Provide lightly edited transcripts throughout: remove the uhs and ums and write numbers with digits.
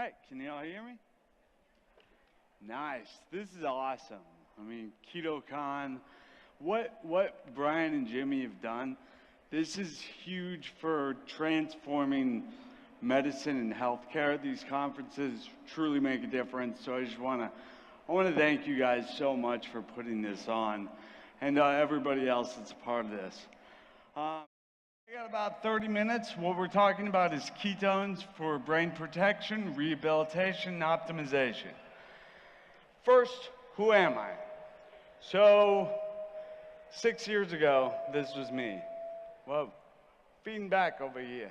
right, can you all hear me? Nice, this is awesome. I mean, KetoKon, what Brian and Jimmy have done, this is huge for transforming medicine and healthcare. These conferences truly make a difference, so I just want to thank you guys so much for putting this on, and everybody else that's a part of this. I got about 30 minutes. What we're talking about is ketones for brain protection, rehabilitation, and optimization. First, who am I? So, 6 years ago, this was me. Whoa, feeding back over here.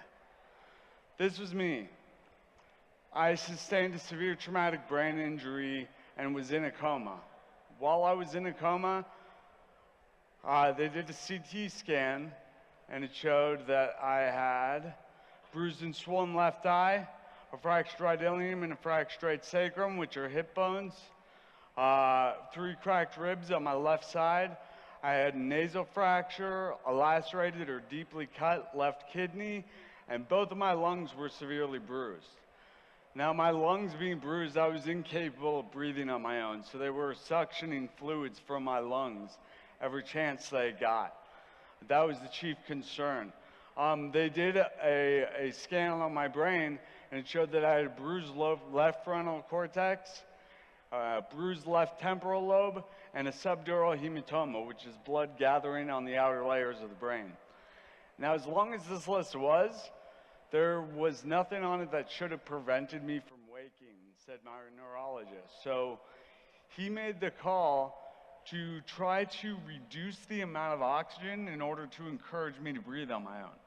This was me. I sustained a severe traumatic brain injury and was in a coma. While I was in a coma, they did a CT scan, and it showed that I had bruised and swollen left eye, a fractured ilium and a fractured right sacrum, which are hip bones, 3 cracked ribs on my left side. I had a nasal fracture, a lacerated or deeply cut left kidney, and both of my lungs were severely bruised. Now, my lungs being bruised, I was incapable of breathing on my own, so they were suctioning fluids from my lungs every chance they got. That was the chief concern. They did a scan on my brain, and it showed that I had a bruised left frontal cortex, bruised left temporal lobe, and a subdural hematoma, which is blood gathering on the outer layers of the brain. Now, as long as this list was, there was nothing on it that should have prevented me from waking, said my neurologist. So he made the call to try to reduce the amount of oxygen in order to encourage me to breathe on my own.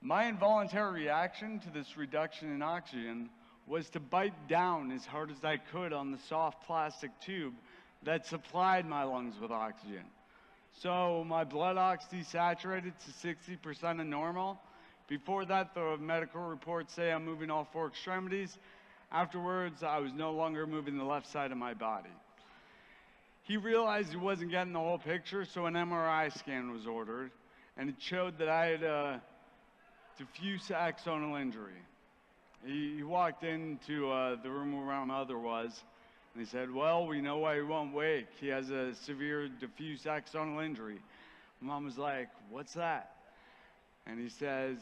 My involuntary reaction to this reduction in oxygen was to bite down as hard as I could on the soft plastic tube that supplied my lungs with oxygen. So my blood ox desaturated to 60% of normal. Before that, the medical reports say I'm moving all 4 extremities. Afterwards, I was no longer moving the left side of my body. He realized he wasn't getting the whole picture, so an MRI scan was ordered, and it showed that I had a diffuse axonal injury. He walked into the room where my mother was, and he said, well, we know why he won't wake. He has a severe diffuse axonal injury. Mom was like, what's that? And he says,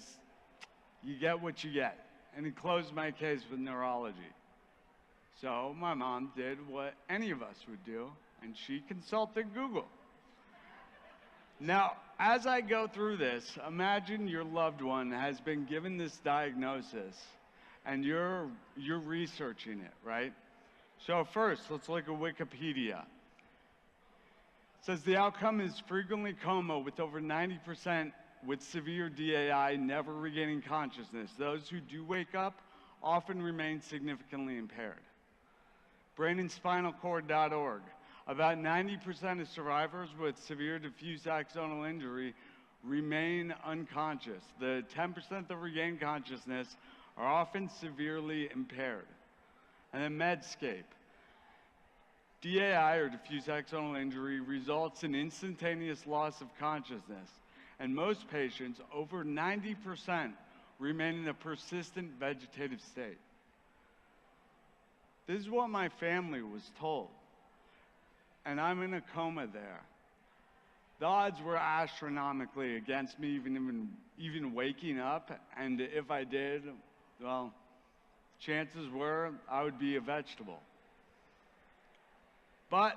you get what you get. And he closed my case with neurology. So my mom did what any of us would do, and she consulted Google. Now, as I go through this, imagine your loved one has been given this diagnosis, and you're researching it, right? So first, let's look at Wikipedia. It says the outcome is frequently coma with over 90% with severe DAI never regaining consciousness. Those who do wake up often remain significantly impaired. BrainandSpinalCord.org. About 90% of survivors with severe diffuse axonal injury remain unconscious. The 10% that regain consciousness are often severely impaired. And then Medscape. DAI, or diffuse axonal injury, results in instantaneous loss of consciousness. And most patients, over 90%, remain in a persistent vegetative state. This is what my family was told. And I'm in a coma there. The odds were astronomically against me even waking up, and if I did, well, chances were I would be a vegetable. But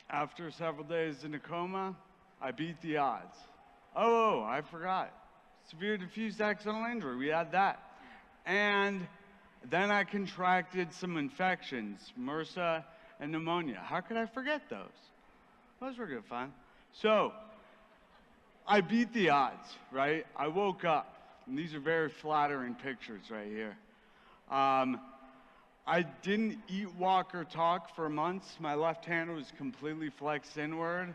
after several days in a coma, I beat the odds. Oh, I forgot. Severe diffuse axonal injury, we had that. And then I contracted some infections, MRSA and pneumonia. How could I forget those? Those were good fun. So, I beat the odds, right? I woke up, and these are very flattering pictures right here. I didn't eat, walk, or talk for months. My left hand was completely flexed inward.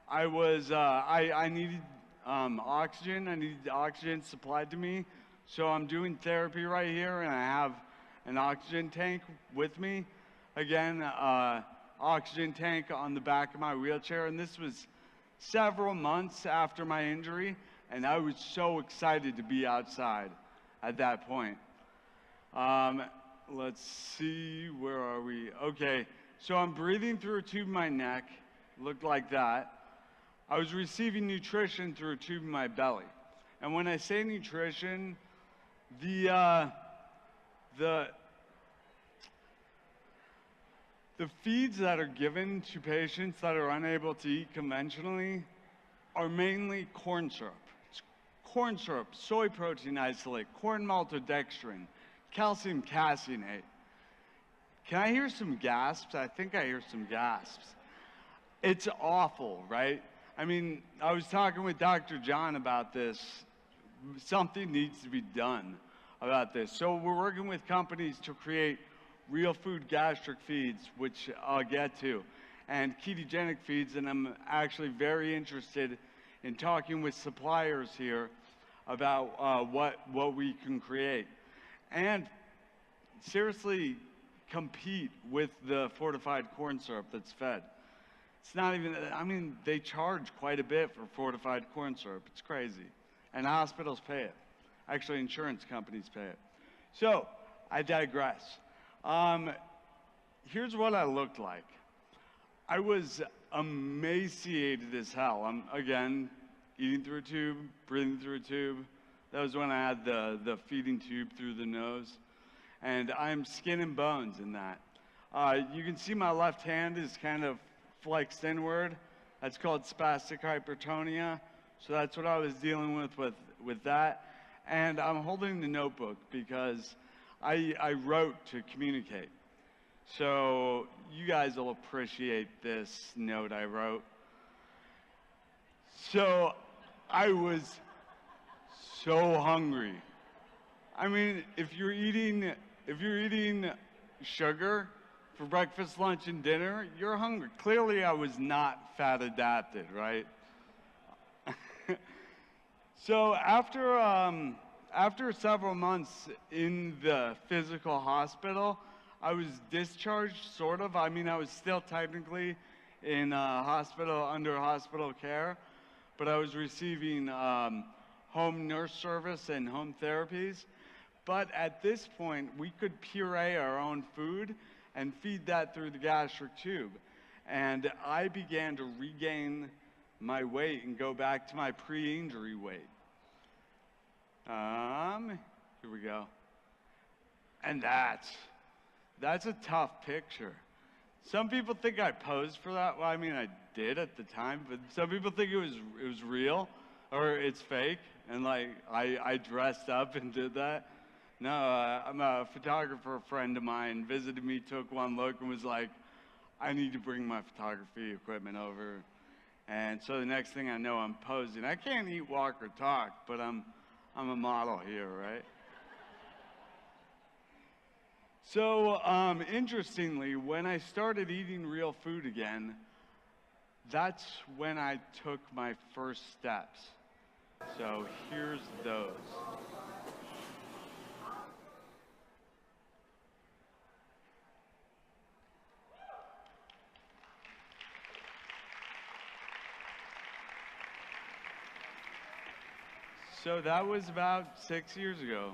I needed oxygen. I needed oxygen supplied to me. So I'm doing therapy right here, and I have an oxygen tank with me. Again, oxygen tank on the back of my wheelchair, and this was several months after my injury, and I was so excited to be outside at that point. Let's see, where are we? Okay, so I'm breathing through a tube in my neck, looked like that. I was receiving nutrition through a tube in my belly. And when I say nutrition, the feeds that are given to patients that are unable to eat conventionally are mainly corn syrup. It's corn syrup, soy protein isolate, corn maltodextrin, calcium caseinate. Can I hear some gasps? I think I hear some gasps. It's awful, right? I mean, I was talking with Dr. John about this. Something needs to be done about this. So we're working with companies to create real food gastric feeds, which I'll get to, and ketogenic feeds, and I'm actually very interested in talking with suppliers here about what we can create. And seriously, compete with the fortified corn syrup that's fed. It's not even, I mean, they charge quite a bit for fortified corn syrup. It's crazy. And hospitals pay it. Actually, insurance companies pay it. So, I digress. Here's what I looked like. I was emaciated as hell. I'm, again, eating through a tube, breathing through a tube. That was when I had the feeding tube through the nose. And I'm skin and bones in that. You can see my left hand is kind of flexed inward. That's called spastic hypertonia. So that's what I was dealing with that. And I'm holding the notebook because I wrote to communicate. So you guys will appreciate this note I wrote. So I was so hungry. I mean, if you're eating sugar for breakfast, lunch, and dinner, you're hungry. Clearly, I was not fat adapted, right? So after several months in the physical hospital, I was discharged, sort of. I mean, I was still technically in hospital, under hospital care, but I was receiving home nurse service and home therapies. But at this point, we could puree our own food and feed that through the gastric tube. And I began to regain my weight and go back to my pre-injury weight. Here we go. And that's a tough picture. Some people think I posed for that. Well, I mean, I did at the time, but some people think it was real or it's fake. And like, I dressed up and did that. No, I'm a photographer friend of mine visited me, took one look, and was like, I need to bring my photography equipment over. And so the next thing I know, I'm posing. I can't eat, walk, or talk, but I'm a model here, right? So interestingly, when I started eating real food again, that's when I took my first steps. So here's those. So that was about 6 years ago,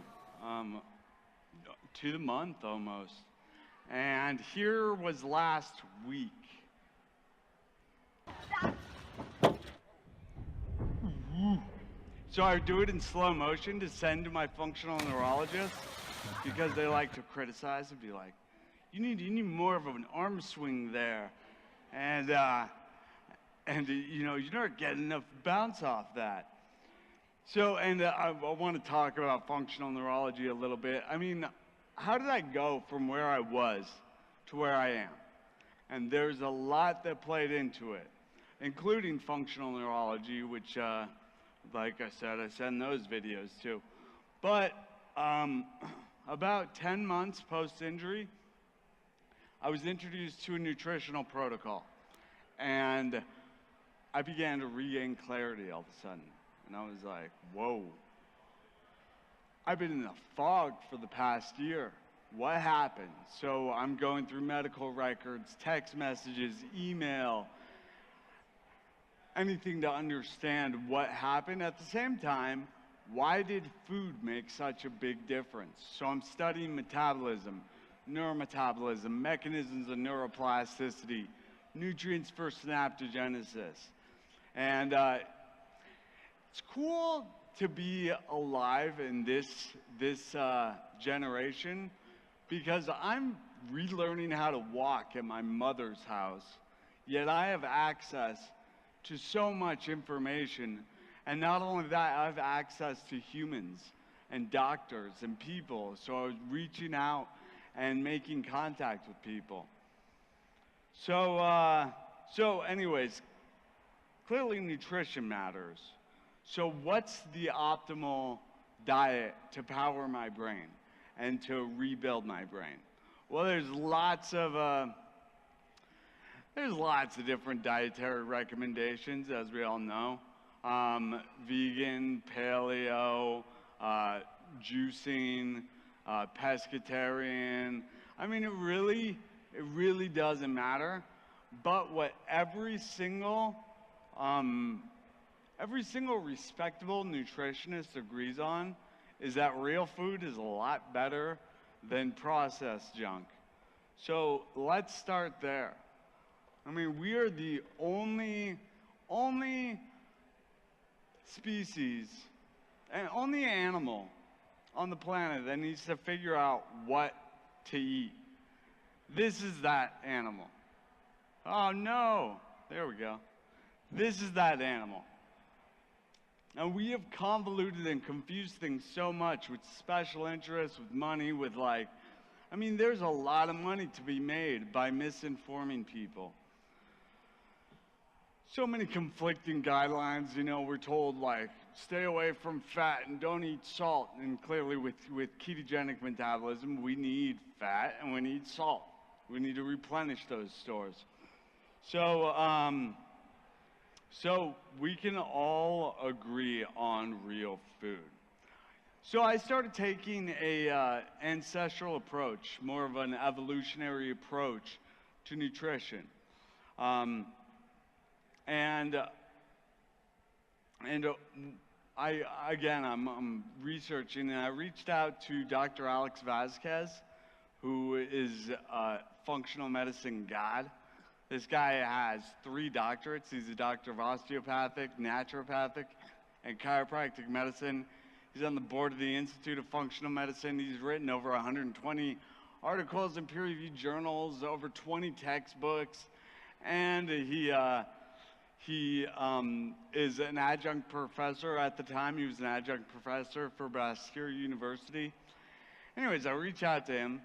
to the month almost. And here was last week. So I do it in slow motion to send to my functional neurologist because they like to criticize and be like, you need more of an arm swing there. And you know, you're not getting enough bounce off that. So, and I want to talk about functional neurology a little bit. I mean, how did I go from where I was to where I am? And there's a lot that played into it, including functional neurology, which, like I said, I send those videos too. But about 10 months post-injury, I was introduced to a nutritional protocol. And I began to regain clarity all of a sudden. And I was like, whoa, I've been in a fog for the past year. What happened? So I'm going through medical records, text messages, email, anything to understand what happened. At the same time, why did food make such a big difference? So I'm studying metabolism, neurometabolism, mechanisms of neuroplasticity, nutrients for synaptogenesis. And it's cool to be alive in this generation, because I'm relearning how to walk at my mother's house, yet I have access to so much information. And not only that, I have access to humans and doctors and people. So I was reaching out and making contact with people. So anyways, clearly nutrition matters. So what's the optimal diet to power my brain and to rebuild my brain? Well, there's lots of different dietary recommendations, as we all know. Vegan, paleo, juicing, pescatarian. I mean, it really doesn't matter. But what every single respectable nutritionist agrees on is that real food is a lot better than processed junk. So let's start there. I mean, we are the only species and only animal on the planet that needs to figure out what to eat. This is that animal. Oh no, there we go. This is that animal. And we have convoluted and confused things so much with special interests, with money, with there's a lot of money to be made by misinforming people. So many conflicting guidelines, we're told stay away from fat and don't eat salt. And clearly with ketogenic metabolism, we need fat and we need salt. We need to replenish those stores. So we can all agree on real food. So I started taking a ancestral approach, more of an evolutionary approach to nutrition. I'm researching, and I reached out to Dr. Alex Vasquez, who is a functional medicine god. This guy has 3 doctorates. He's a doctor of osteopathic, naturopathic, and chiropractic medicine. He's on the board of the Institute of Functional Medicine. He's written over 120 articles in peer-reviewed journals, over 20 textbooks, and he is an adjunct professor. At the time, he was an adjunct professor for Bastyr University. Anyways, I reach out to him,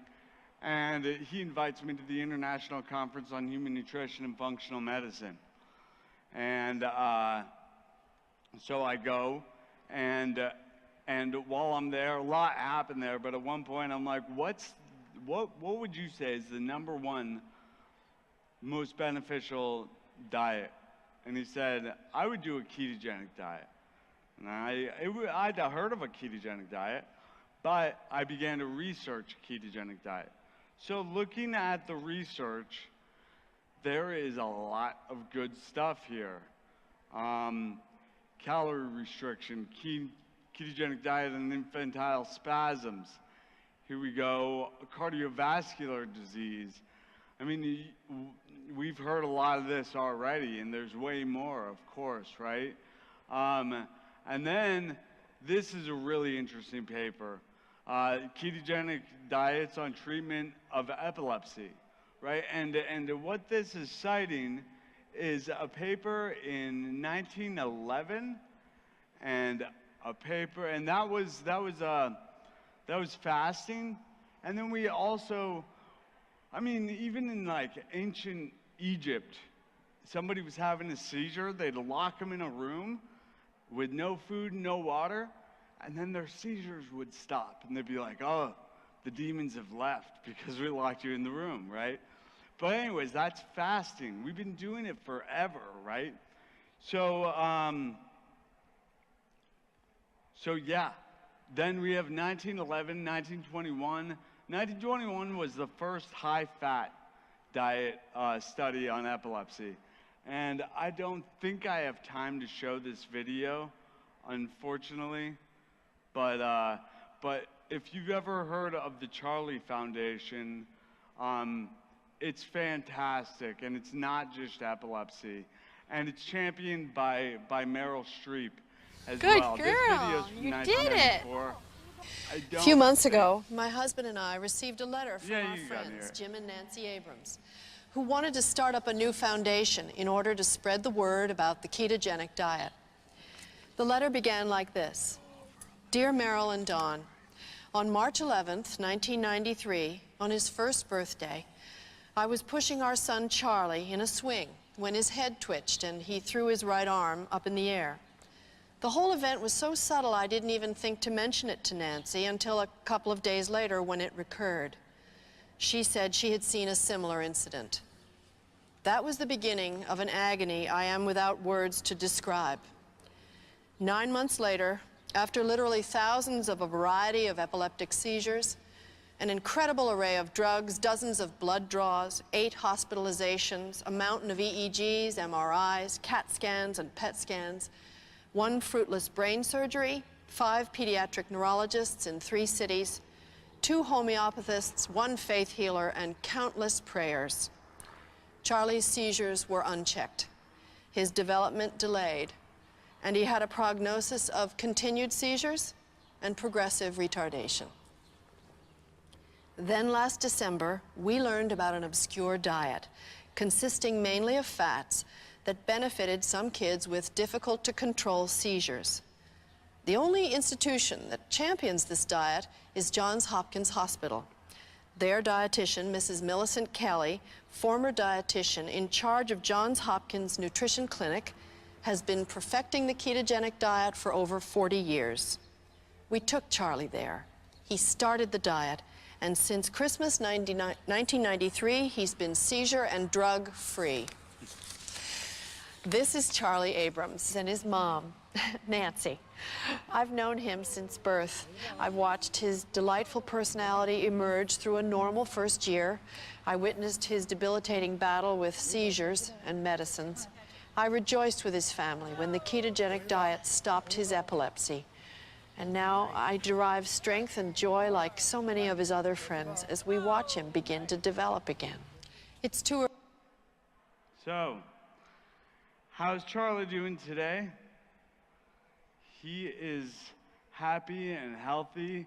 and he invites me to the International Conference on Human Nutrition and Functional Medicine. And so I go, and while I'm there, a lot happened there, but at one point I'm like, what would you say is the #1 most beneficial diet? And he said, I would do a ketogenic diet. And I'd heard of a ketogenic diet, but I began to research a ketogenic diet. So looking at the research, there is a lot of good stuff here. Calorie restriction, ketogenic diet and infantile spasms. Here we go, cardiovascular disease. I mean, we've heard a lot of this already, and there's way more, of course, right? And then, this is a really interesting paper. Ketogenic diets on treatment of epilepsy, right? And what this is citing is a paper in 1911, and a paper, and that was fasting. And then we also, even in ancient Egypt, somebody was having a seizure, they'd lock them in a room with no food, no water, and then their seizures would stop, and they'd be like, oh, the demons have left because we locked you in the room, right? But anyways, that's fasting. We've been doing it forever, right? So yeah, then we have 1911, 1921. 1921 was the first high-fat diet study on epilepsy. And I don't think I have time to show this video, unfortunately. But if you've ever heard of the Charlie Foundation, it's fantastic, and it's not just epilepsy, and it's championed by Meryl Streep as well. Good This girl, video's from you did it. 1994. A few months ago, my husband and I received a letter from our friends, Jim and Nancy Abrams, who wanted to start up a new foundation in order to spread the word about the ketogenic diet. The letter began like this. Dear Meryl and Dawn, on March 11th, 1993, on his first birthday, I was pushing our son Charlie in a swing when his head twitched and he threw his right arm up in the air. The whole event was so subtle I didn't even think to mention it to Nancy until a couple of days later when it recurred. She said she had seen a similar incident. That was the beginning of an agony I am without words to describe. 9 months later, after literally thousands of a variety of epileptic seizures, an incredible array of drugs, dozens of blood draws, 8 hospitalizations, a mountain of EEGs, MRIs, CAT scans, and PET scans, 1 fruitless brain surgery, 5 pediatric neurologists in 3 cities, 2 homeopathists, 1 faith healer, and countless prayers. Charlie's seizures were unchecked, his development delayed, and he had a prognosis of continued seizures and progressive retardation. Then last December, we learned about an obscure diet consisting mainly of fats that benefited some kids with difficult to control seizures. The only institution that champions this diet is Johns Hopkins Hospital. Their dietitian, Mrs. Millicent Kelly, former dietitian in charge of Johns Hopkins Nutrition Clinic, has been perfecting the ketogenic diet for over 40 years. We took Charlie there. He started the diet, and since Christmas 1993, he's been seizure and drug-free. This is Charlie Abrams and his mom, Nancy. I've known him since birth. I've watched his delightful personality emerge through a normal first year. I witnessed his debilitating battle with seizures and medicines. I rejoiced with his family when the ketogenic diet stopped his epilepsy. And now I derive strength and joy like so many of his other friends as we watch him begin to develop again. It's too early. So, how's Charlie doing today? He is happy and healthy,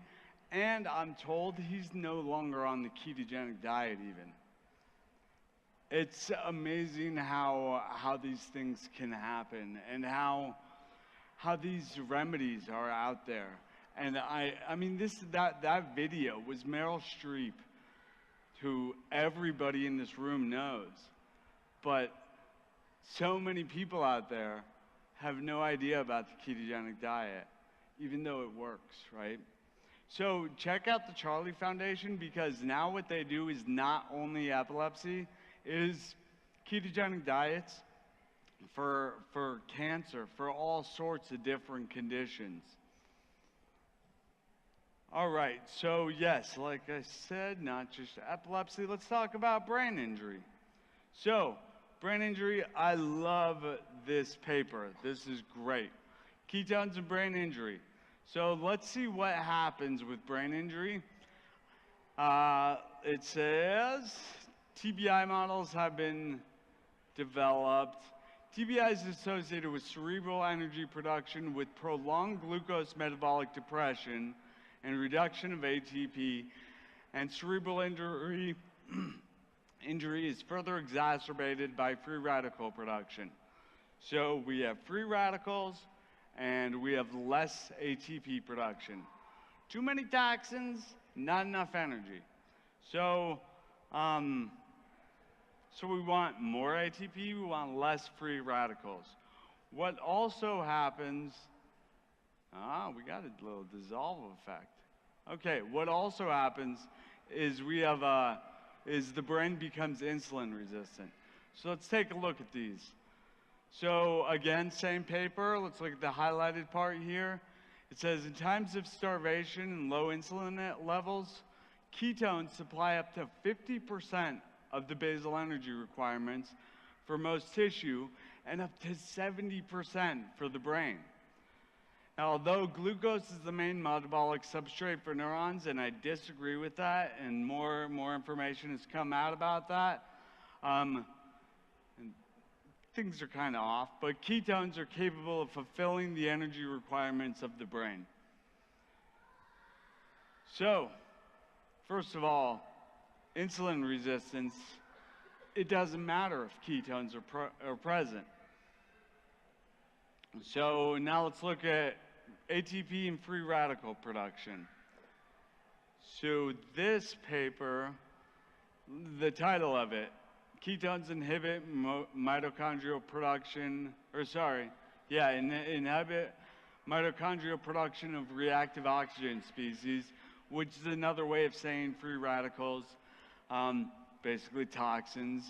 and I'm told he's no longer on the ketogenic diet even. It's amazing how these things can happen and how these remedies are out there. And I mean that video was Meryl Streep, who everybody in this room knows, but so many people out there have no idea about the ketogenic diet, even though it works, right? So check out the Charlie Foundation, because now what they do is not only epilepsy, it is ketogenic diets for cancer, for all sorts of different conditions. All right, so yes, like I said, not just epilepsy, let's talk about brain injury. So, brain injury, I love this paper. This is great. Ketones and brain injury. So let's see what happens with brain injury. It says TBI models have been developed. TBI is associated with cerebral energy production with prolonged glucose metabolic depression and reduction of ATP, and cerebral injury is further exacerbated by free radical production. So we have free radicals and we have less ATP production. Too many toxins, not enough energy. So we want more ATP, we want less free radicals. What also happens, we got a little dissolve effect. Okay, what also happens is we have the brain becomes insulin resistant. So let's take a look at these. So again, same paper, let's look at the highlighted part here. It says in times of starvation and low insulin levels, ketones supply up to 50% of the basal energy requirements for most tissue and up to 70% for the brain. Although glucose is the main metabolic substrate for neurons, and I disagree with that, and more information has come out about that, and things are kind of off, but ketones are capable of fulfilling the energy requirements of the brain. So, first of all, insulin resistance, it doesn't matter if ketones are present. So now let's look at ATP and free radical production. So this paper, the title of it, ketones inhibit mitochondrial production, inhibit mitochondrial production of reactive oxygen species, which is another way of saying free radicals, basically toxins,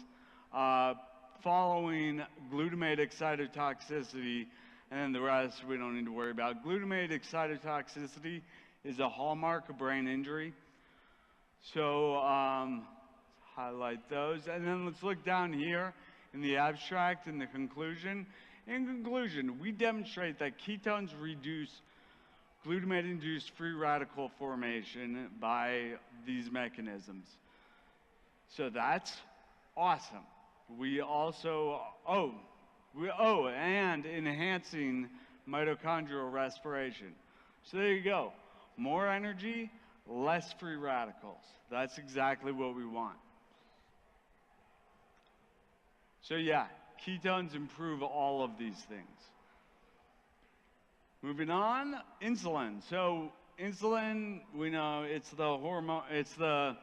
following glutamate excitotoxicity, and then the rest we don't need to worry about. Glutamate excitotoxicity is a hallmark of brain injury. So let's highlight those. And then let's look down here in the abstract in the conclusion. In conclusion, we demonstrate that ketones reduce glutamate-induced free radical formation by these mechanisms. So that's awesome. We also, and enhancing mitochondrial respiration. So there you go. More energy, less free radicals. That's exactly what we want. So yeah, ketones improve all of these things. Moving on, insulin. So insulin, we know it's the hormone, it's the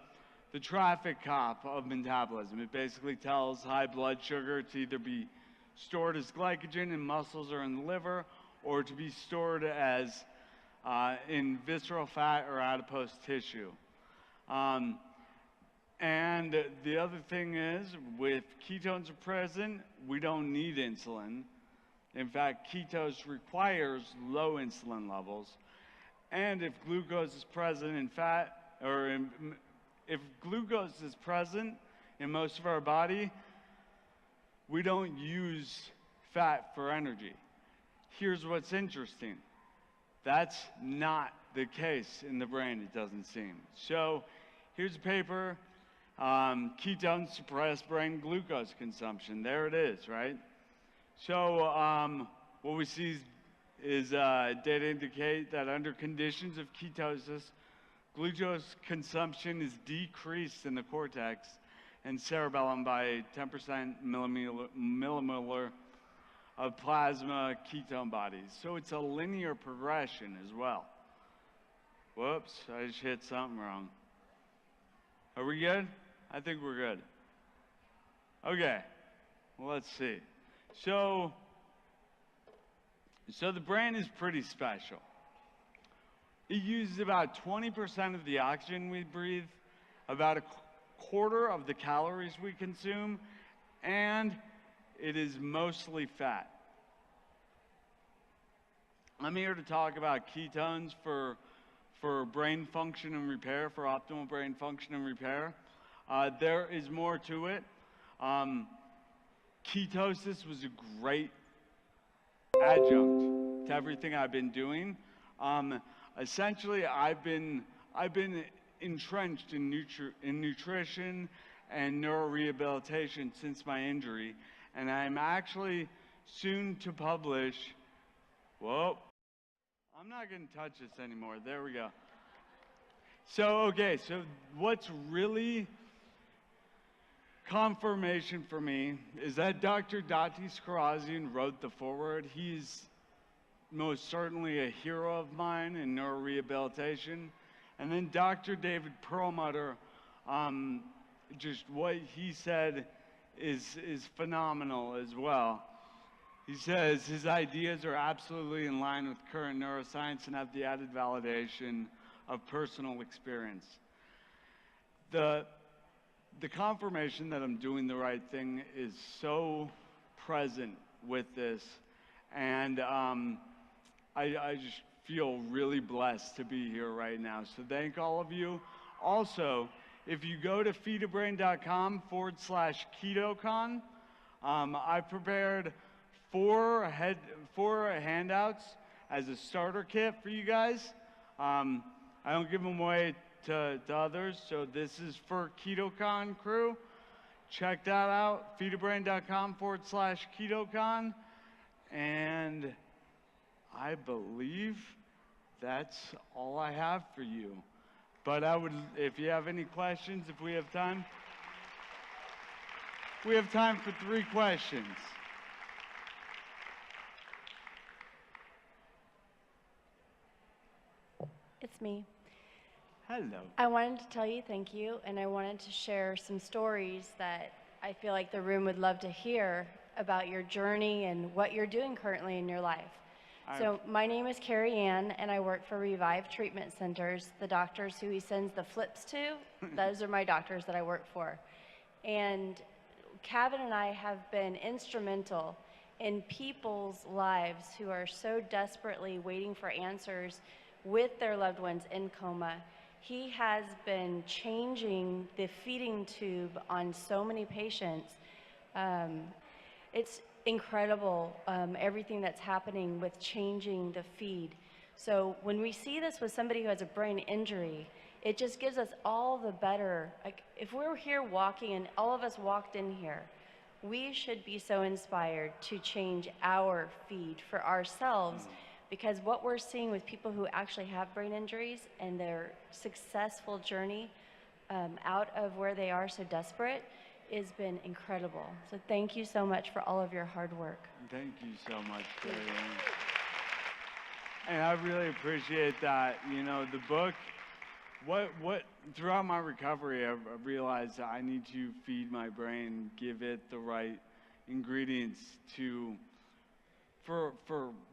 traffic cop of metabolism. It basically tells high blood sugar to either be stored as glycogen in muscles or in the liver, or to be stored as in visceral fat or adipose tissue. And the other thing is, with ketones present, we don't need insulin. In fact, ketose requires low insulin levels. And if glucose is present in fat, or if glucose is present in most of our body, we don't use fat for energy. Here's what's interesting. That's not the case in the brain, it doesn't seem. So here's a paper, ketones suppress brain glucose consumption. There it is, right? So what we see is data indicate that under conditions of ketosis, glucose consumption is decreased in the cortex and cerebellum by 10% millimolar of plasma ketone bodies. So it's a linear progression as well. Whoops, I just hit something wrong. Are we good? I think we're good. Okay, well, let's see. So the brain is pretty special. It uses about 20% of the oxygen we breathe, about a quarter of the calories we consume, and it is mostly fat. I'm here to talk about ketones for brain function and repair, for optimal brain function and repair. There is more to it. Ketosis was a great adjunct to everything I've been doing. Essentially, I've been entrenched in nutrition and neurorehabilitation since my injury, and I'm actually soon to publish. Whoa! I'm not going to touch this anymore. There we go. So what's really confirmation for me is that Dr. Datis Karazian wrote the foreword. He's most certainly a hero of mine in neurorehabilitation. And then Dr. David Perlmutter, just what he said is phenomenal as well. He says his ideas are absolutely in line with current neuroscience and have the added validation of personal experience. The confirmation that I'm doing the right thing is so present with this, and I just feel really blessed to be here right now. So thank all of you. Also, if you go to feedabrain.com/KetoKon, I prepared four handouts as a starter kit for you guys. I don't give them away to others, so this is for KetoKon crew. Check that out, feedabrain.com/KetoKon. And I believe that's all I have for you. But if you have any questions, if we have time. We have time for 3 questions. It's me. Hello. I wanted to tell you thank you, and I wanted to share some stories that I feel like the room would love to hear about your journey and what you're doing currently in your life. So my name is Carrie Ann, and I work for Revive Treatment Centers. The doctors who he sends the flips to, those are my doctors that I work for. And Kevin and I have been instrumental in people's lives who are so desperately waiting for answers with their loved ones in coma. He has been changing the feeding tube on so many patients. It's incredible, everything that's happening with changing the feed. So when we see this with somebody who has a brain injury, it just gives us all the better, like if we're here walking and all of us walked in here, we should be so inspired to change our feed for ourselves, because what we're seeing with people who actually have brain injuries and their successful journey out of where they are so desperate has been incredible. So thank you so much for all of your hard work. Thank you so much, Carrie. And I really appreciate that. You know, the book, throughout my recovery, I realized that I need to feed my brain, give it the right ingredients for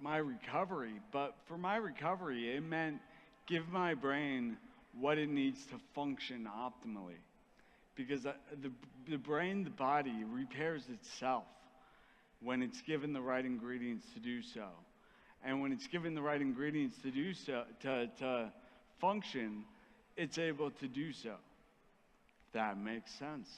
my recovery. But for my recovery, it meant give my brain what it needs to function optimally. Because the brain, the body, repairs itself when it's given the right ingredients to do so. And when it's given the right ingredients to do so, to function, it's able to do so. That makes sense.